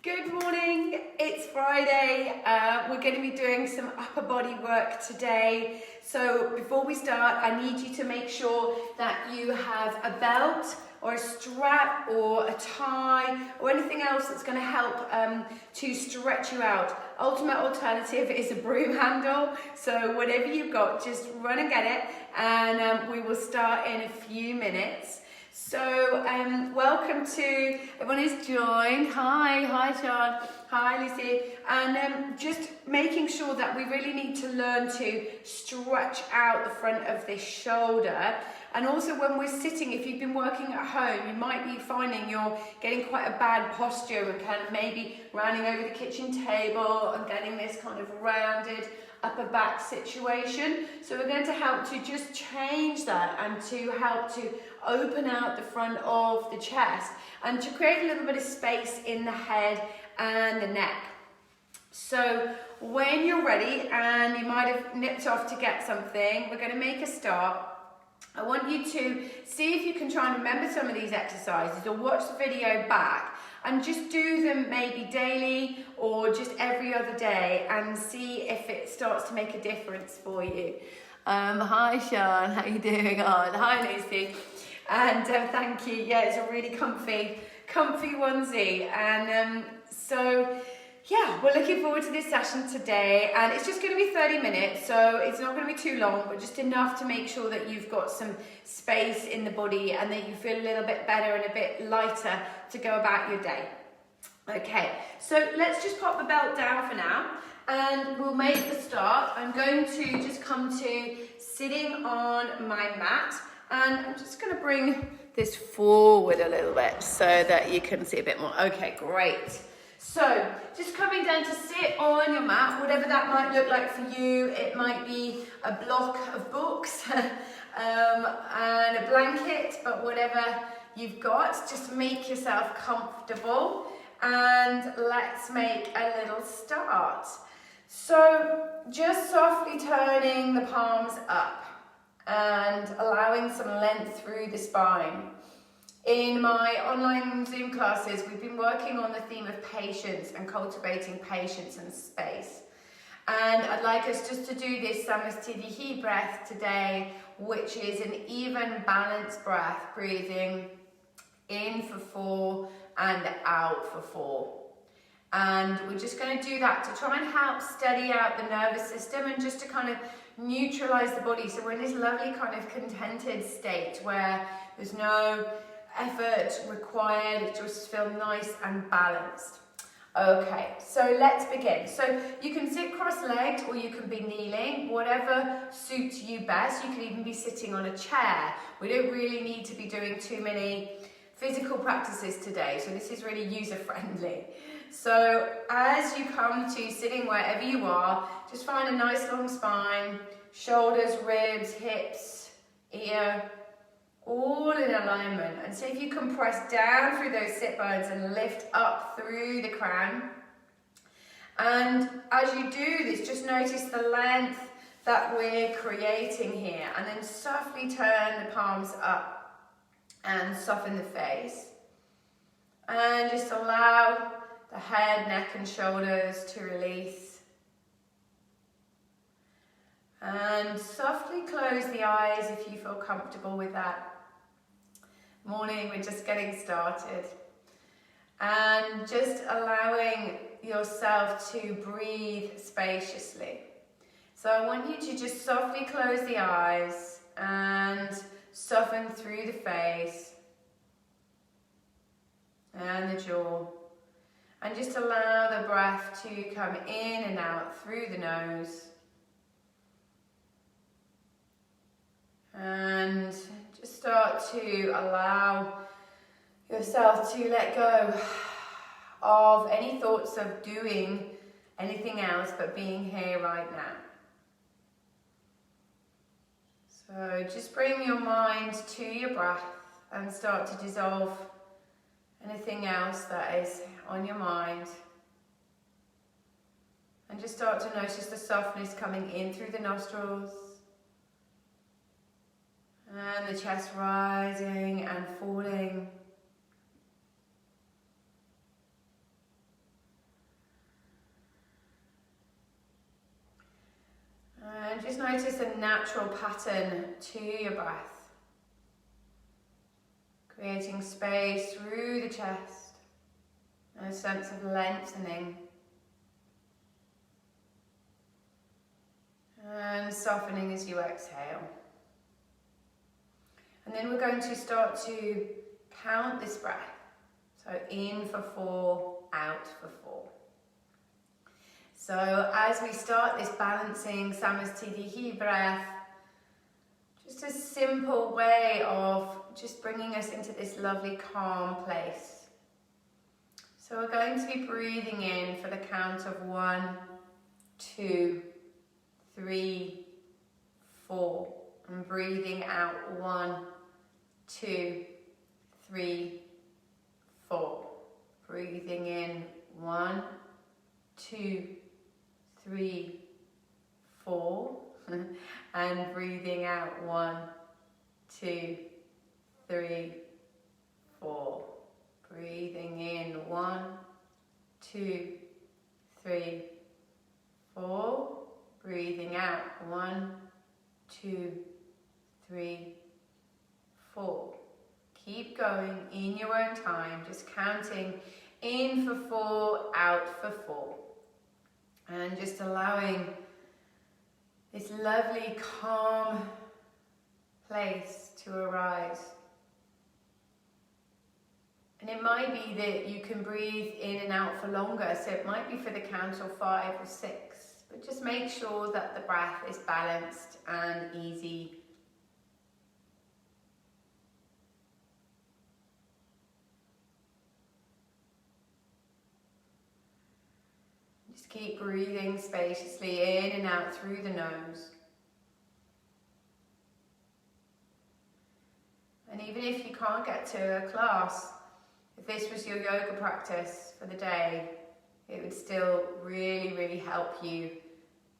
Good morning, it's Friday. We're going to be doing some upper body work today. So before we start, I need you to make sure that you have a belt or a strap or a tie or anything else that's going to help to stretch you out. Ultimate alternative is a broom handle. So whatever you've got, just run and get it, and we will start in a few minutes. So welcome to everyone who's joined. Hi Sean, hi Lucy, and just making sure that we really need to learn to stretch out the front of this shoulder. And also when we're sitting, if you've been working at home, you might be finding you're getting quite a bad posture and kind of maybe rounding over the kitchen table and getting this kind of rounded upper back situation. So we're going to help to just change that and to help to open out the front of the chest and to create a little bit of space in the head and the neck. So when you're ready and you might have nipped off to get something, we're going to make a start. I want you to see if you can try and remember some of these exercises or watch the video back and just do them maybe daily or just every other day and see if it starts to make a difference for you. Hi Sean, how you doing? Hi Lucy. And thank you. Yeah, it's a really comfy onesie. And so yeah, we're looking forward to this session today, and it's just going to be 30 minutes, so it's not going to be too long, but just enough to make sure that you've got some space in the body and that you feel a little bit better and a bit lighter to go about your day. Okay, so let's just pop the belt down for now, and we'll make the start. I'm going to just come to sitting on my mat, and I'm just going to bring this forward a little bit so that you can see a bit more. Okay, great. So, just coming down to sit on your mat, whatever that might look like for you. It might be a block of books and a blanket, but whatever you've got, just make yourself comfortable and let's make a little start. So, just softly turning the palms up and allowing some length through the spine. In my online Zoom classes, we've been working on the theme of patience and cultivating patience and space. And I'd like us just to do this Samastitihi breath today, which is an even balanced breath, breathing in for 4 and out for 4. And we're just going to do that to try and help steady out the nervous system and just to kind of neutralize the body. So we're in this lovely kind of contented state where there's no effort required, it just feels nice and balanced. Okay, so let's begin. So you can sit cross-legged or you can be kneeling, whatever suits you best. You can even be sitting on a chair. We don't really need to be doing too many physical practices today, so this is really user-friendly. So as you come to sitting wherever you are, just find a nice long spine, shoulders, ribs, hips, ear, all in alignment, and see if you can press down through those sit bones and lift up through the crown. And as you do this, just notice the length that we're creating here, and then softly turn the palms up and soften the face, and just allow the head, neck and shoulders to release. And softly close the eyes if you feel comfortable with that. Morning, we're just getting started. And just allowing yourself to breathe spaciously. So I want you to just softly close the eyes and soften through the face and the jaw. And just allow the breath to come in and out through the nose. And just start to allow yourself to let go of any thoughts of doing anything else but being here right now. So just bring your mind to your breath and start to dissolve anything else that is on your mind. And just start to notice the softness coming in through the nostrils. And the chest rising and falling. just notice a natural pattern to your breath. Creating space through the chest and a sense of lengthening. And softening as you exhale. And then we're going to start to count this breath. So in for 4, out for 4. So as we start this balancing Samastitihi breath, just a simple way of just bringing us into this lovely calm place. So we're going to be breathing in for the count of 1, 2, 3, 4, and breathing out 1, 2, 3, 4. Breathing in 1, 2, 3, 4, and breathing out 1, 2, 3, 4. Breathing in 1, 2, 3, 4. Breathing out 1, 2, 3, 4. Keep going in your own time, just counting in for 4, out for 4. And just allowing this lovely calm place to arise. And it might be that you can breathe in and out for longer, so it might be for the count of 5 or 6. But just make sure that the breath is balanced and easy. Just keep breathing spaciously in and out through the nose. And even if you can't get to a class, if this was your yoga practice for the day, it would still really, really help you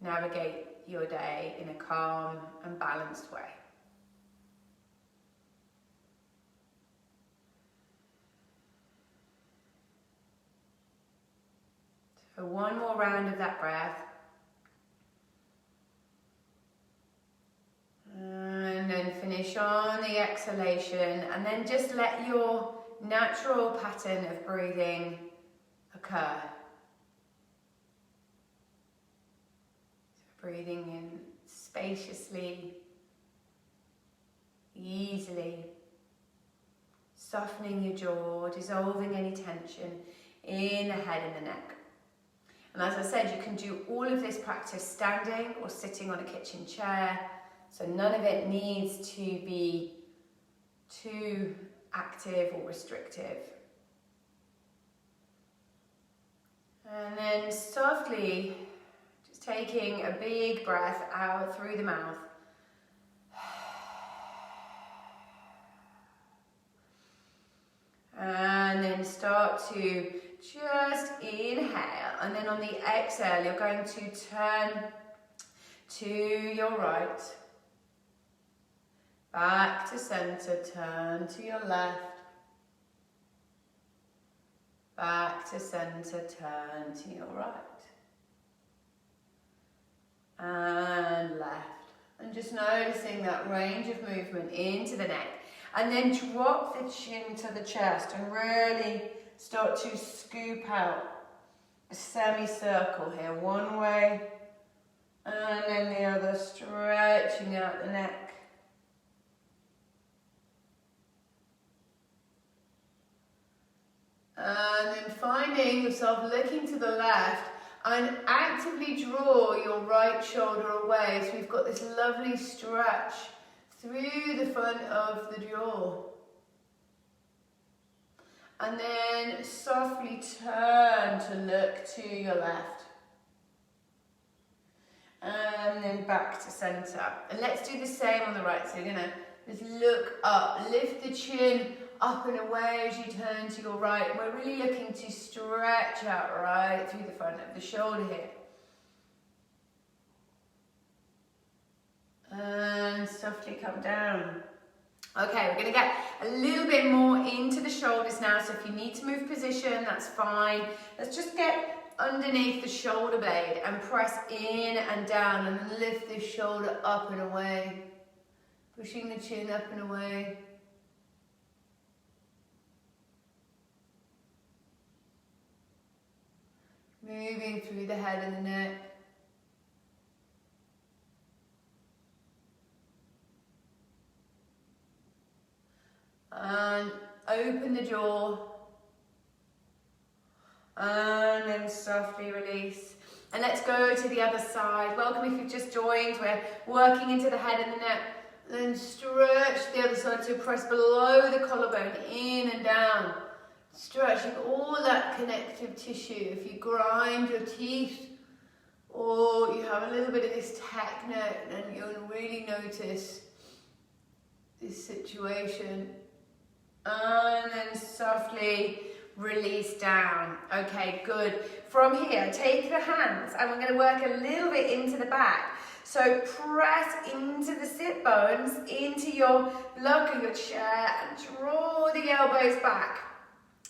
navigate your day in a calm and balanced way. So one more round of that breath. And then finish on the exhalation, and then just let your natural pattern of breathing occur. So breathing in spaciously, easily, softening your jaw, dissolving any tension in the head and the neck. And as I said, you can do all of this practice standing or sitting on a kitchen chair, so none of it needs to be too active or restrictive. And then softly, just taking a big breath out through the mouth. And then start to just inhale, and then on the exhale you're going to turn to your right, back to center, turn to your left, back to center, turn to your right, and left. And just noticing that range of movement into the neck. And then drop the chin to the chest and really start to scoop out a semicircle here. One way and then the other, stretching out the neck. And then finding yourself looking to the left and actively draw your right shoulder away. So we've got this lovely stretch through the front of the jaw. And then softly turn to look to your left. And then back to center. And let's do the same on the right. So you're going to just look up, lift the chin up and away as you turn to your right. And we're really looking to stretch out right through the front of the shoulder here. And softly come down. Okay, we're going to get a little bit more into the shoulders now, so if you need to move position, that's fine. Let's just get underneath the shoulder blade and press in and down, and then lift this shoulder up and away. Pushing the chin up and away. Moving through the head and the neck. And open the jaw. And then softly release. And let's go to the other side. Welcome if you've just joined. We're working into the head and the neck. Then stretch the other side, so press below the collarbone, in and down. Stretching all that connective tissue. If you grind your teeth or you have a little bit of this tech neck, then you'll really notice this situation. And then softly release down. Okay, good. From here, take the hands and we're going to work a little bit into the back. So press into the sit bones, into your block of your chair, and draw the elbows back.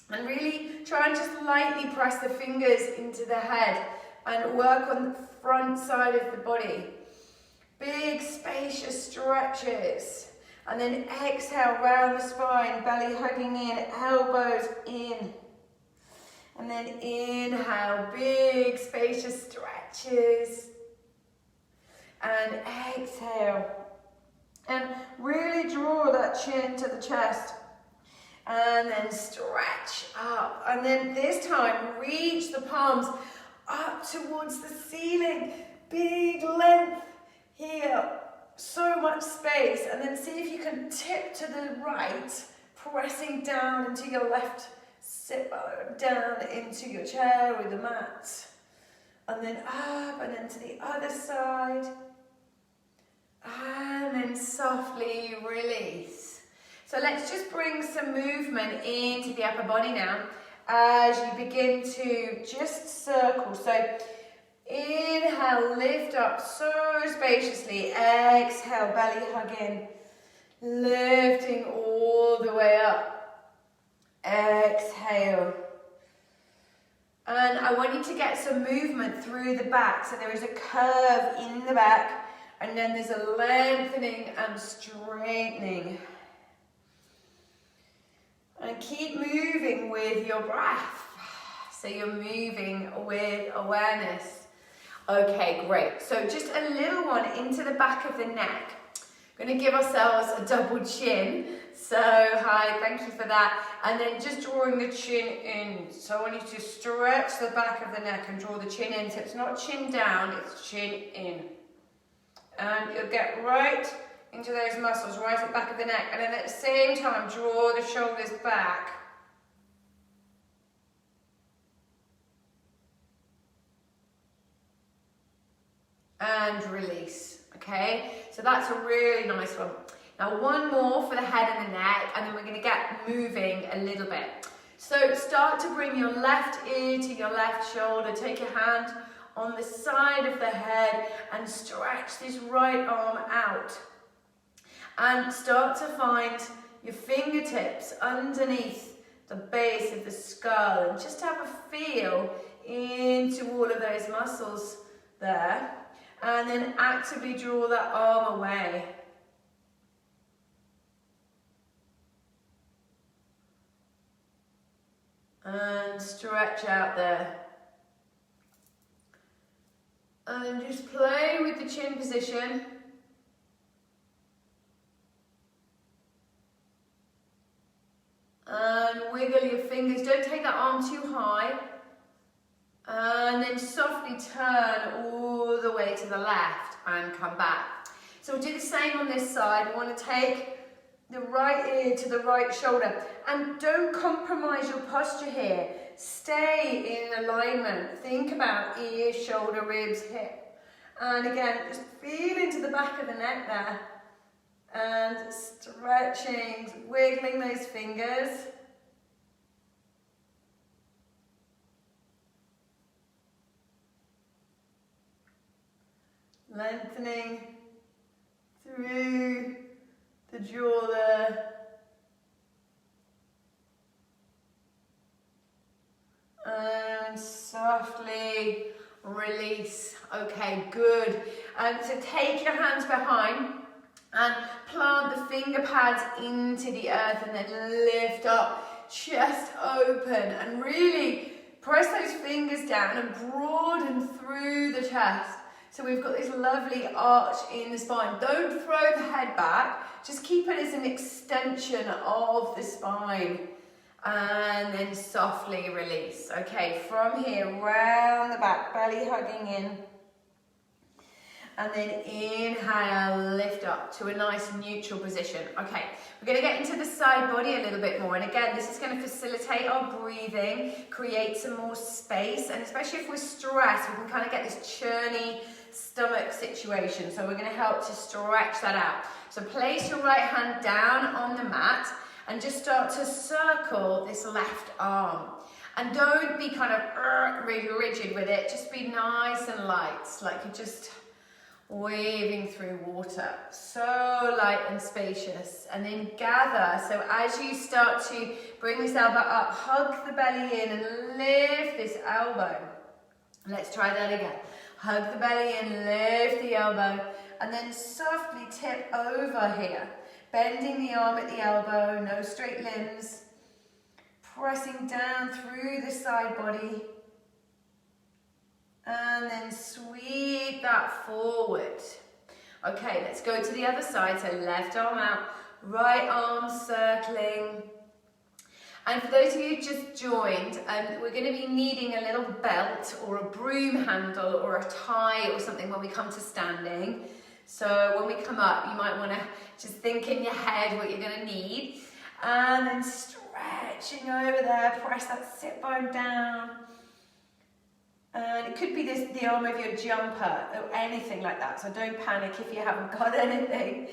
And really try and just lightly press the fingers into the head and work on the front side of the body. Big spacious stretches. And then exhale, round the spine, belly hugging in, elbows in. And then inhale, big spacious stretches. And exhale. And really draw that chin to the chest. And then stretch up. And then this time, reach the palms up towards the ceiling. Big length here. So much space. And then see if you can tip to the right, pressing down into your left sit bone, down into your chair or the mat. And then up and then to the other side. And then softly release. So let's just bring some movement into the upper body now as you begin to just circle. So inhale, lift up so spaciously. Exhale, belly hug in. Lifting all the way up. Exhale. And I want you to get some movement through the back. So there is a curve in the back, and then there's a lengthening and straightening. And keep moving with your breath. So you're moving with awareness. Okay, great. So just a little one into the back of the neck. We're going to give ourselves a double chin. So hi, thank you for that. And then just drawing the chin in. So I want you to stretch the back of the neck and draw the chin in. So it's not chin down, it's chin in. And you'll get right into those muscles, right at the back of the neck. And then at the same time, draw the shoulders back. And release, okay? So that's a really nice one. Now one more for the head and the neck, and then we're gonna get moving a little bit. So start to bring your left ear to your left shoulder. Take your hand on the side of the head and stretch this right arm out. And start to find your fingertips underneath the base of the skull and just have a feel into all of those muscles there. And then actively draw that arm away. And stretch out there. And just play with the chin position. And wiggle your fingers. Don't take that arm too high. And then softly turn all the way to the left and come back. So we'll do the same on this side. We want to take the right ear to the right shoulder. And don't compromise your posture here. Stay in alignment. Think about ear, shoulder, ribs, hip. And again, just feel into the back of the neck there. And stretching, wiggling those fingers. Lengthening through the jaw there. And softly softly release. Okay, good. So take your hands behind and plant the finger pads into the earth and then lift up, chest open, and really press those fingers down and broaden through the chest. So we've got this lovely arch in the spine. Don't throw the head back, just keep it as an extension of the spine. And then softly release. Okay, from here, round the back, belly hugging in. And then inhale, lift up to a nice neutral position. Okay, we're going to get into the side body a little bit more. And again, this is going to facilitate our breathing, create some more space. And especially if we're stressed, we can kind of get this churny stomach situation. So we're going to help to stretch that out. So place your right hand down on the mat and just start to circle this left arm. And don't be kind of really rigid with it. Just be nice and light, like you're just waving through water. So light and spacious. And then gather. So as you start to bring this elbow up, hug the belly in and lift this elbow. Let's try that again. Hug the belly in, lift the elbow, and then softly tip over here. Bending the arm at the elbow, no straight limbs. Pressing down through the side body. And then sweep that forward. Okay, let's go to the other side. So left arm out, right arm circling. And for those of you who just joined, we're going to be needing a little belt or a broom handle or a tie or something when we come to standing. So when we come up, you might want to just think in your head what you're going to need. And then stretching over there, press that sit bone down. And it could be the arm of your jumper or anything like that. So don't panic if you haven't got anything.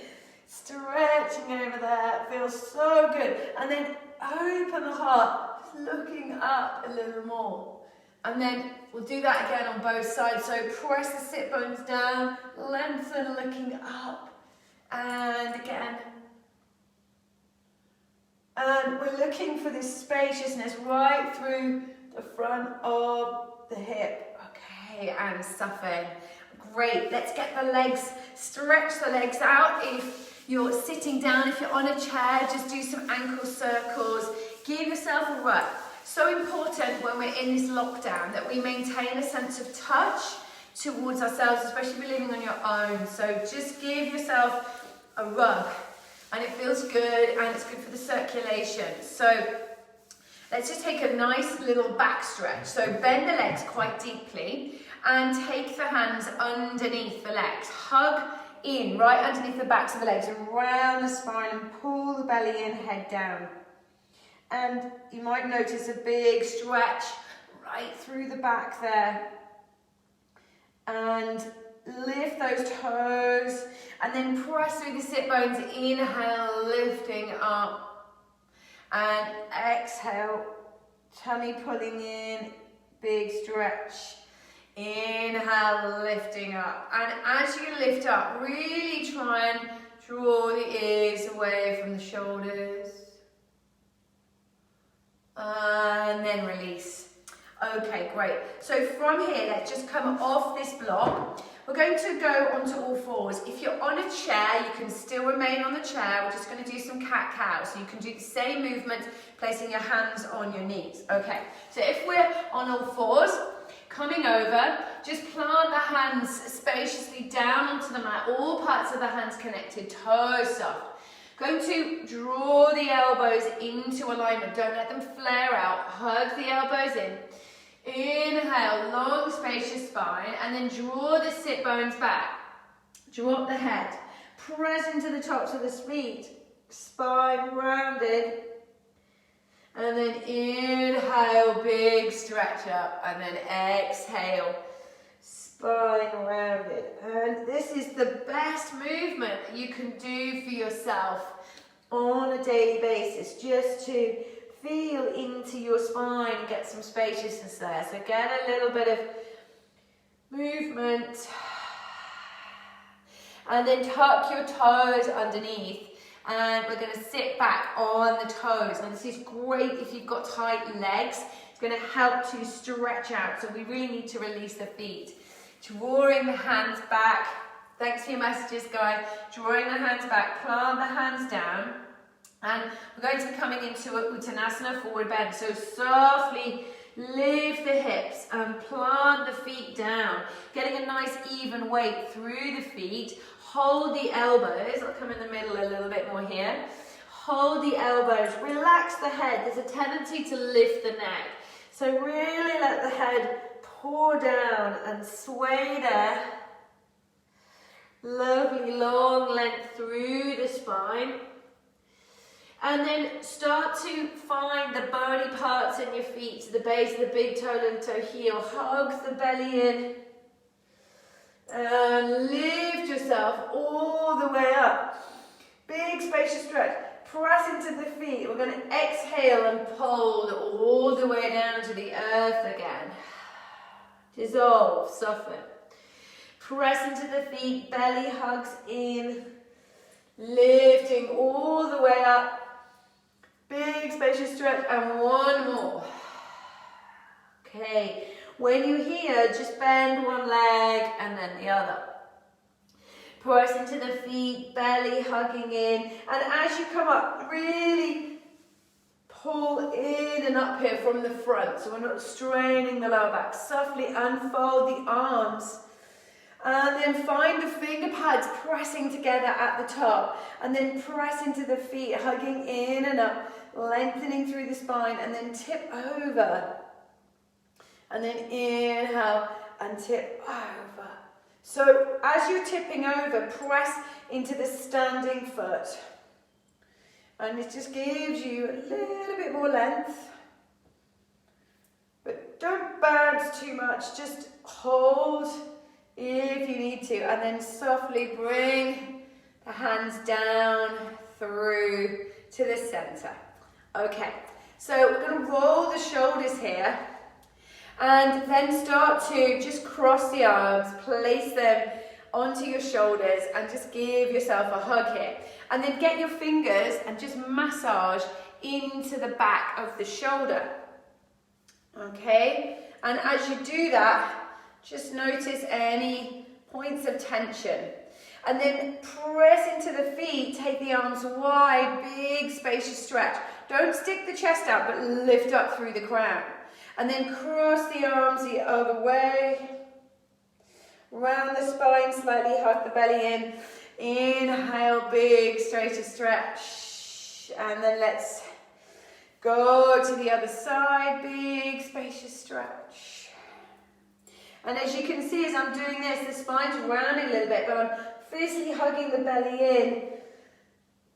Stretching over there, feels so good. And then open the heart, looking up a little more. And then we'll do that again on both sides. So press the sit bones down, lengthen, looking up. And again. And we're looking for this spaciousness right through the front of the hip. Okay, and soften. Great, let's get the legs, stretch the legs out. If you're sitting down, if you're on a chair, just do some ankle circles. Give yourself a rub. So important when we're in this lockdown that we maintain a sense of touch towards ourselves, especially if you're living on your own. So just give yourself a rub. And it feels good and it's good for the circulation. So let's just take a nice little back stretch. So bend the legs quite deeply and take the hands underneath the legs. Hug in right underneath the backs of the legs, around the spine, and pull the belly in, head down. And you might notice a big stretch right through the back there. And lift those toes and then press through the sit bones. Inhale, lifting up, and exhale, tummy pulling in, big stretch. Inhale, lifting up, and as you lift up, really try and draw the ears away from the shoulders, and then release. Okay, great. So from here, let's just come off this block. We're going to go onto all fours. If you're on a chair, you can still remain on the chair. We're just going to do some cat-cow. So you can do the same movement, placing your hands on your knees. Okay, so if we're on all fours, coming over, just plant the hands spaciously down onto the mat. All parts of the hands connected, toes soft. Going to draw the elbows into alignment. Don't let them flare out. Hug the elbows in. Inhale, long spacious spine, and then draw the sit bones back. Drop the head. Press into the tops of the feet. Spine rounded. And then inhale, big stretch up. And then exhale, spine rounded. And this is the best movement that you can do for yourself on a daily basis, just to feel into your spine and get some spaciousness there. So get a little bit of movement. And then tuck your toes underneath. And we're going to sit back on the toes. And this is great if you've got tight legs. It's going to help to stretch out. So we really need to release the feet. Drawing the hands back. Thanks for your messages, guys. Drawing the hands back, plant the hands down. And we're going to be coming into a Uttanasana Forward Bed. So softly lift the hips and plant the feet down. Getting a nice even weight through the feet. Hold the elbows. I'll come in the middle a little bit more here. Hold the elbows. Relax the head. There's a tendency to lift the neck. So really let the head pour down and sway there. Lovely long length through the spine. And then start to find the bony parts in your feet, to the base of the big toe, little toe, heel. Hug the belly in. And lift yourself all the way up. Big spacious stretch. Press into the feet. We're going to exhale and fold all the way down to the earth again. Dissolve, soften. Press into the feet, belly hugs in. Lifting all the way up. Big spacious stretch, and one more. Okay, when you're here, just bend one leg and then the other. Press into the feet, belly hugging in, and as you come up, really pull in and up here from the front, so we're not straining the lower back. Softly unfold the arms. And then find the finger pads pressing together at the top. And then press into the feet, hugging in and up, lengthening through the spine, and then tip over. And then inhale and tip over. So as you're tipping over, press into the standing foot. And it just gives you a little bit more length. But don't bounce too much, just hold if you need to, and then softly bring the hands down through to the center. Okay, so we're going to roll the shoulders here, and then start to just cross the arms, place them onto your shoulders, and just give yourself a hug here. And then get your fingers and just massage into the back of the shoulder. Okay, and as you do that, just notice any points of tension. And then press into the feet, take the arms wide, big spacious stretch. Don't stick the chest out, but lift up through the crown. And then cross the arms the other way. Round the spine, slightly hug the belly in. Inhale, big spacious stretch. And then let's go to the other side, big spacious stretch. And as you can see, as I'm doing this, the spine's rounding a little bit, but I'm fiercely hugging the belly in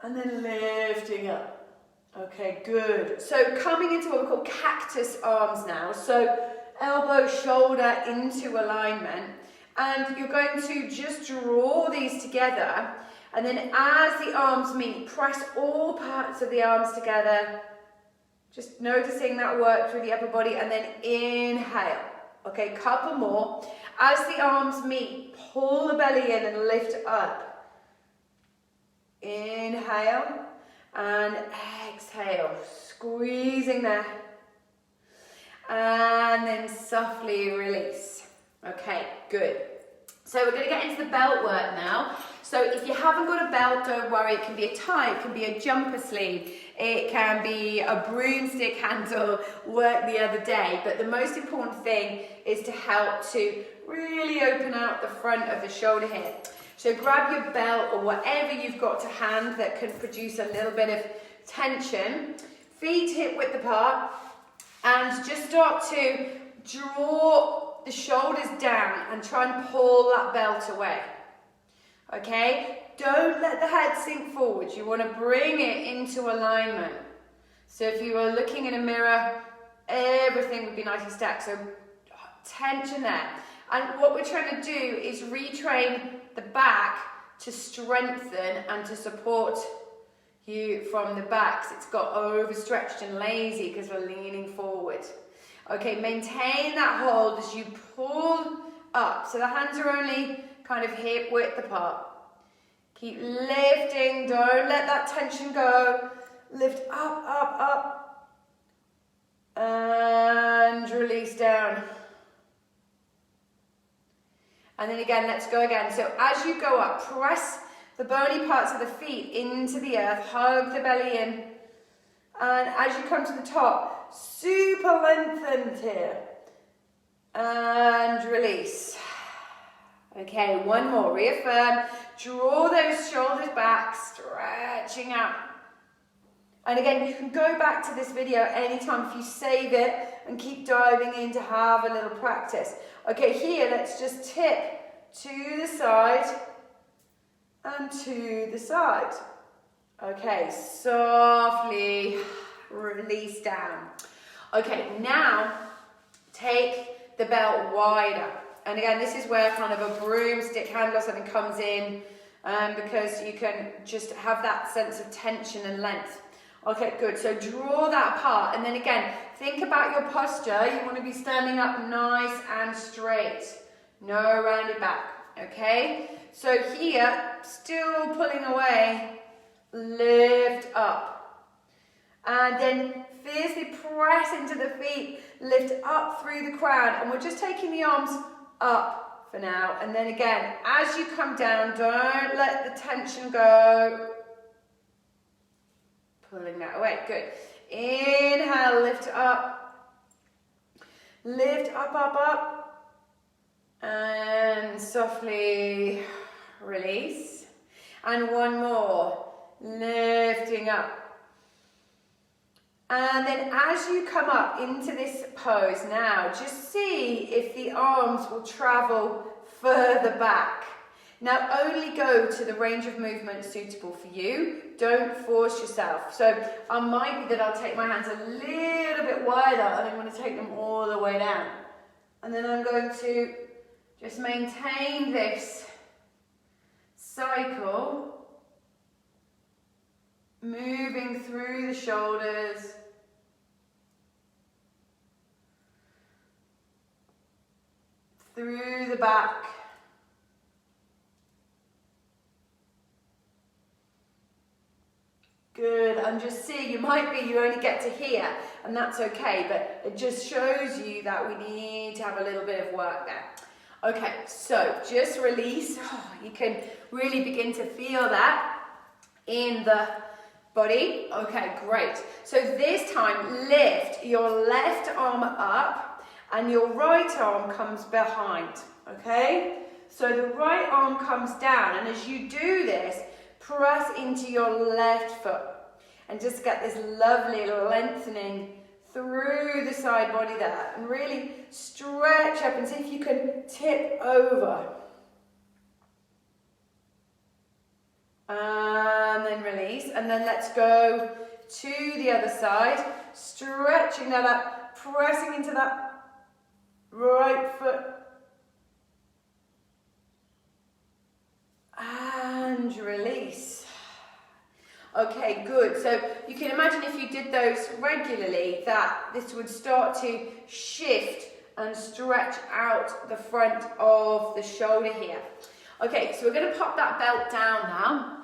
and then lifting up. Okay, good. So coming into what we call cactus arms now. So elbow, shoulder into alignment. And you're going to just draw these together. And then as the arms meet, press all parts of the arms together. Just noticing that work through the upper body, and then inhale. Okay, couple more. As the arms meet, pull the belly in and lift up. Inhale and exhale, squeezing there. And then softly release. Okay, good. So we're going to get into the belt work now. So if you haven't got a belt, don't worry. It can be a tie, it can be a jumper sleeve, it can be a broomstick handle, work the other day. But the most important thing is to help to really open out the front of the shoulder here. So grab your belt or whatever you've got to hand that can produce a little bit of tension. Feet hip width apart, and just start to draw the shoulders down and try and pull that belt away. Okay, don't let the head sink forward. You want to bring it into alignment. So if you were looking in a mirror, everything would be nicely stacked. So tension there. And what we're trying to do is retrain the back to strengthen and to support you from the back. It's got overstretched and lazy because we're leaning forward. Okay, maintain that hold as you pull up. So the hands are only kind of hip width apart. Keep lifting, don't let that tension go. Lift up, up, up. And and release down. And then again, let's go again. So as you go up, press the bony parts of the feet into the earth, hug the belly in. And as you come to the top, super lengthened here. And release. Okay, one more, reaffirm. Draw those shoulders back, stretching out. And again, you can go back to this video anytime if you save it and keep diving in to have a little practice. Okay, here, let's just tip to the side and to the side. Okay, softly release down. Okay, now take the belt wider. And again, this is where kind of a broomstick handle or something comes in, because you can just have that sense of tension and length. Okay, good. So draw that apart. And then again, think about your posture. You want to be standing up nice and straight. No rounded back. Okay? So here, still pulling away, lift up. And then fiercely press into the feet, lift up through the crown. And we're just taking the arms up for now. And then again, as you come down, don't let the tension go. Pulling that away, good. Inhale, lift up. Lift up, up, up. And softly release. And one more. Lifting up. And then as you come up into this pose now, just see if the arms will travel further back. Now only go to the range of movement suitable for you. Don't force yourself. So it might be that I'll take my hands a little bit wider and I'm going to take them all the way down. And then I'm going to just maintain this cycle, moving through the shoulders, through the back, good. And just see, you only get to here, and that's okay, but it just shows you that we need to have a little bit of work there. Okay, so just release. Oh, you can really begin to feel that in the body. Okay, great. So this time, lift your left arm up and your right arm comes behind, okay? So the right arm comes down, and as you do this, press into your left foot and just get this lovely lengthening through the side body there, and really stretch up and see if you can tip over. And then release, and then let's go to the other side, stretching that up, pressing into that right foot. And release. Okay, good. So you can imagine if you did those regularly, that this would start to shift and stretch out the front of the shoulder here. Okay, so we're going to pop that belt down now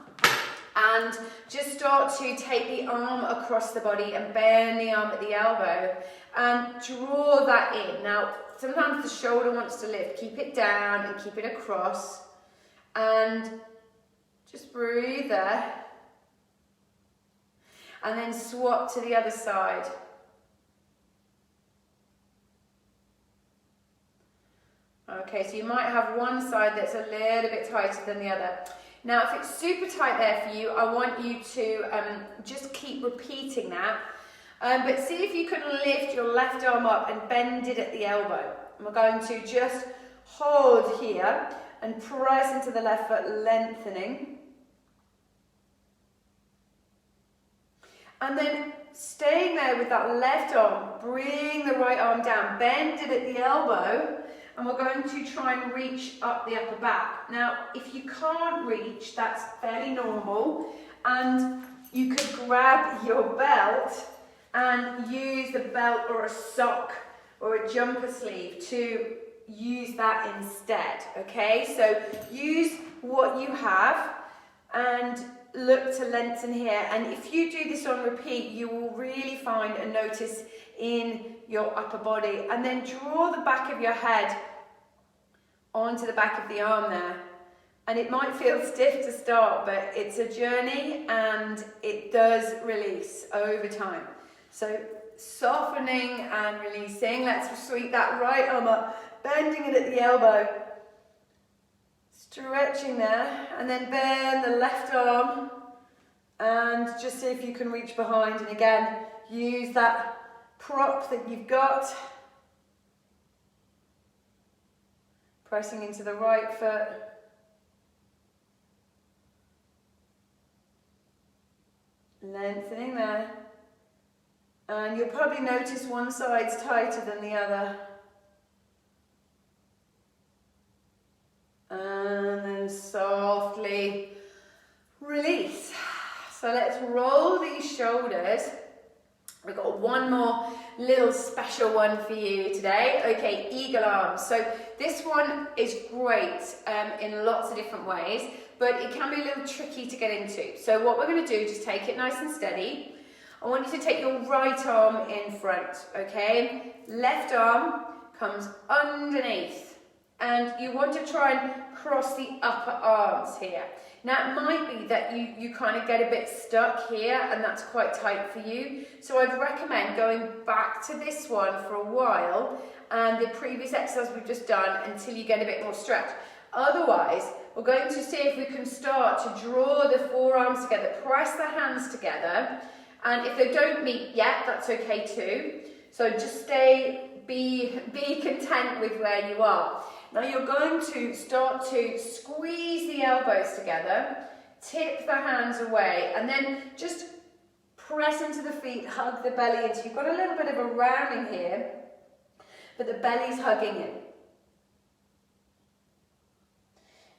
and just start to take the arm across the body and bend the arm at the elbow and draw that in. Now, sometimes the shoulder wants to lift. Keep it down and keep it across. And just breathe there. And then swap to the other side. Okay, so you might have one side that's a little bit tighter than the other. Now, if it's super tight there for you, I want you to just keep repeating that. But see if you can lift your left arm up and bend it at the elbow. And we're going to just hold here and press into the left foot, lengthening. And then staying there with that left arm, bring the right arm down, bend it at the elbow, and we're going to try and reach up the upper back. Now, if you can't reach, that's fairly normal, and you could grab your belt and use the belt or a sock or a jumper sleeve to use that instead, okay? So use what you have and look to lengthen here. And if you do this on repeat, you will really find and notice in your upper body. And then draw the back of your head onto the back of the arm there. And it might feel stiff to start, but it's a journey and it does release over time. So softening and releasing. Let's sweep that right arm up, bending it at the elbow. Stretching there, and then bend the left arm and just see if you can reach behind, and again use that prop that you've got, pressing into the right foot, lengthening there, and you'll probably notice one side's tighter than the other. And then softly release. So let's roll these shoulders. We've got one more little special one for you today. Okay, eagle arms. So this one is great in lots of different ways, but it can be a little tricky to get into. So what we're going to do, just take it nice and steady. I want you to take your right arm in front, okay? Left arm comes underneath. And you want to try and cross the upper arms here. Now it might be that you kind of get a bit stuck here and that's quite tight for you. So I'd recommend going back to this one for a while and the previous exercise we've just done until you get a bit more stretch. Otherwise, we're going to see if we can start to draw the forearms together, press the hands together. And if they don't meet yet, that's okay too. So just be content with where you are. Now you're going to start to squeeze the elbows together, tip the hands away, and then just press into the feet, hug the belly into. You've got a little bit of a rounding here, but the belly's hugging in.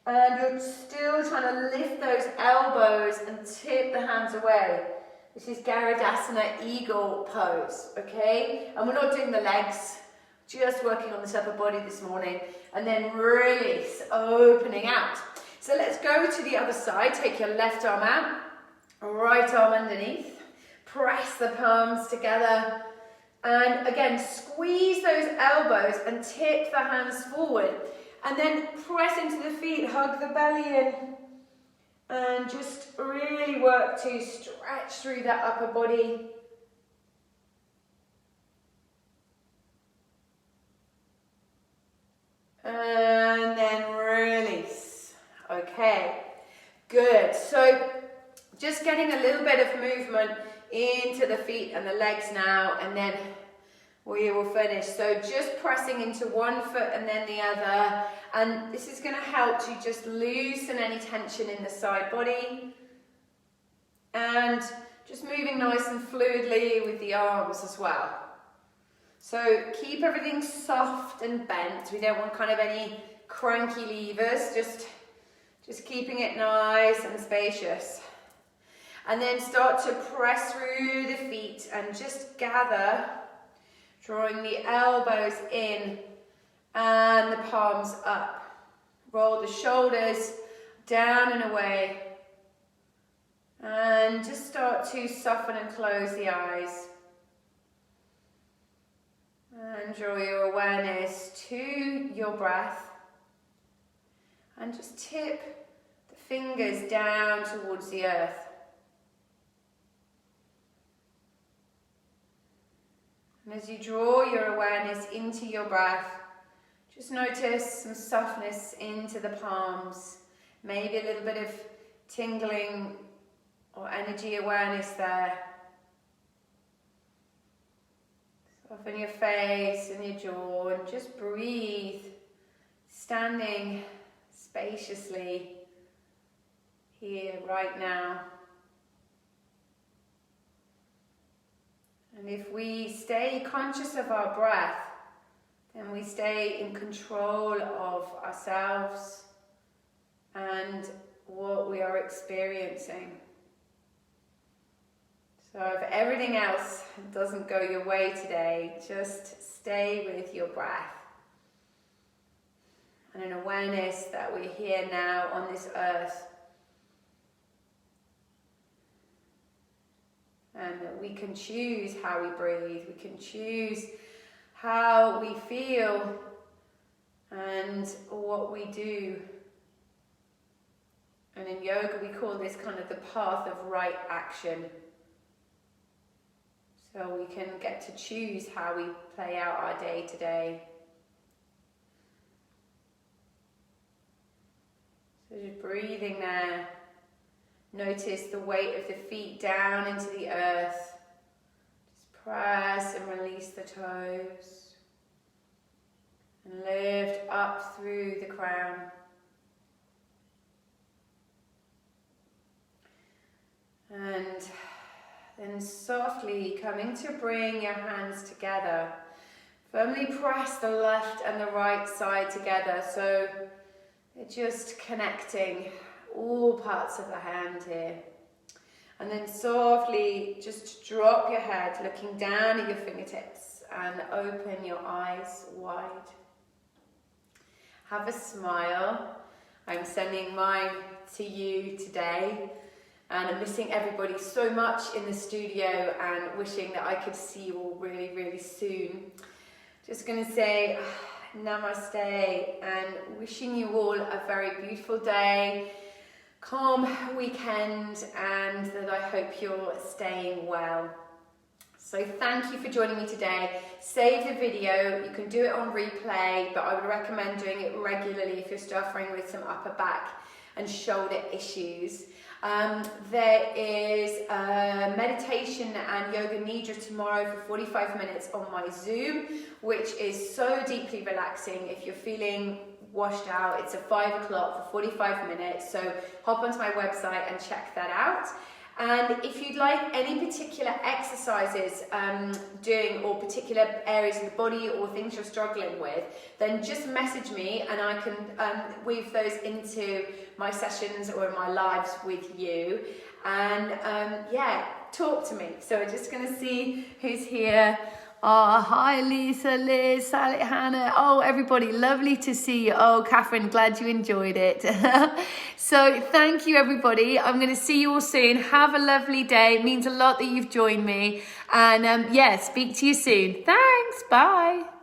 And you're still trying to lift those elbows and tip the hands away. This is Garadasana Eagle pose, okay? And we're not doing the legs. Just working on this upper body this morning, and then release, opening out. So let's go to the other side. Take your left arm out, right arm underneath, press the palms together, and again squeeze those elbows and tip the hands forward, and then press into the feet, hug the belly in, and just really work to stretch through that upper body. And then release. Okay, good. So just getting a little bit of movement into the feet and the legs now, and then we will finish. So just pressing into one foot and then the other, and this is going to help to just loosen any tension in the side body, and just moving nice and fluidly with the arms as well. So keep everything soft and bent. We don't want kind of any cranky levers, just keeping it nice and spacious. And then start to press through the feet and just gather, drawing the elbows in and the palms up. Roll the shoulders down and away. And just start to soften and close the eyes. And draw your awareness to your breath. And just tip the fingers down towards the earth. And as you draw your awareness into your breath, just notice some softness into the palms. Maybe a little bit of tingling or energy awareness there. Soften your face and your jaw and just breathe, standing spaciously here right now. And if we stay conscious of our breath, then we stay in control of ourselves and what we are experiencing. So if everything else doesn't go your way today, just stay with your breath. And an awareness that we're here now on this earth. And we can choose how we breathe. We can choose how we feel and what we do. And in yoga, we call this kind of the path of right action. So we can get to choose how we play out our day to day. So just breathing there. Notice the weight of the feet down into the earth. Just press and release the toes. And lift up through the crown. And then softly coming to bring your hands together. Firmly press the left and the right side together. So they're just connecting all parts of the hand here. And then softly just drop your head, looking down at your fingertips, and open your eyes wide. Have a smile. I'm sending mine to you today. And I'm missing everybody so much in the studio and wishing that I could see you all really, really soon. Just going to say namaste and wishing you all a very beautiful day, calm weekend, and that I hope you're staying well. So thank you for joining me today. Save the video. You can do it on replay, but I would recommend doing it regularly if you're suffering with some upper back and shoulder issues. There is a meditation and yoga nidra tomorrow for 45 minutes on my Zoom, which is so deeply relaxing. If you're feeling washed out, it's at 5 o'clock for 45 minutes. So hop onto my website and check that out. And if you'd like any particular exercises doing, or particular areas of the body or things you're struggling with, then just message me and I can weave those into my sessions or my lives with you. And yeah, talk to me. So we're just going to see who's here. Oh, hi Lisa, Liz, Sally, Hannah. Oh, everybody, lovely to see you. Oh, Catherine, glad you enjoyed it. So thank you, everybody. I'm going to see you all soon. Have a lovely day. It means a lot that you've joined me. And yeah, speak to you soon. Thanks. Bye.